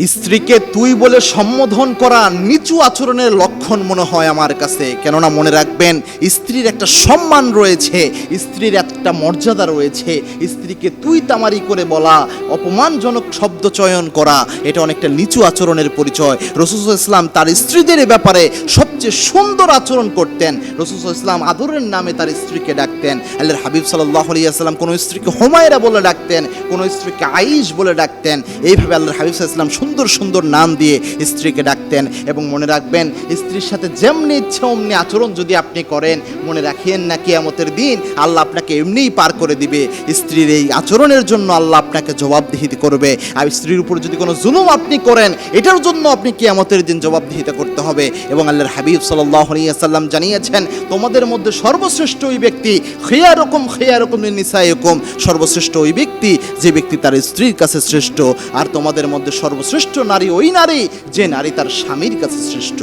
স্ত্রীকে তুই বলে সম্বোধন করা নিচু আচরণের লক্ষণ মনে হয় আমার কাছে। কেননা মনে রাখবেন, স্ত্রীর একটা সম্মান রয়েছে, স্ত্রীর একটা মর্যাদা রয়েছে। স্ত্রীকে তুই তামারি করে বলা, অপমানজনক শব্দ চয়ন করা, এটা অনেকটা নিচু আচরণের পরিচয়। রাসূল সাল্লাল্লাহু আলাইহি ওয়াসাল্লাম তার স্ত্রীদের ব্যাপারে সবচেয়ে সুন্দর আচরণ করতেন। রাসূল সাল্লাল্লাহু আলাইহি ওয়াসাল্লাম আদরের নামে তার স্ত্রীকে ডাকতেন। আল্লাহর হাবিব সাল্লাল্লাহু আলাইহি ওয়াসাল্লাম কোনো স্ত্রীকে হুমায়রা বলে ডাকতেন, কোনো স্ত্রীকে আইশ বলে ডাকতেন। এইভাবে আল্লাহর হাবিব সাল্লাল্লাহু আলাইহি ওয়াসাল্লাম সুন্দর সুন্দর নাম দিয়ে স্ত্রীকে ডাকতেন। এবং মনে রাখবেন, স্ত্রীর সাথে যেমনি ইচ্ছে অমনি আচরণ যদি আপনি করেন, মনে রাখেন না কিয়ামতের দিন আল্লাহ আপনাকে এমনিই পার করে দিবে। স্ত্রীর এই আচরণের জন্য আল্লাহ আপনাকে জবাবদিহিত করবে। আর স্ত্রীর উপর যদি কোনো জুলুম আপনি করেন, এটার জন্য আপনি কিয়ামতের দিন জবাবদিহিত করতে হবে। এবং আল্লাহর হাবিব সাল্লাল্লাহু আলাইহি ওয়াসাল্লাম জানিয়েছেন, তোমাদের মধ্যে সর্বশ্রেষ্ঠ ওই ব্যক্তি, খিয়ারুকুম মিন নিসাইকুম, সর্বশ্রেষ্ঠ ওই ব্যক্তি যে ব্যক্তি তার স্ত্রীর কাছে শ্রেষ্ঠ। আর তোমাদের মধ্যে সর্বশ্রেষ্ঠ নারী ওই নারী যে নারী তার স্বামীর কাছে শ্রেষ্ঠ।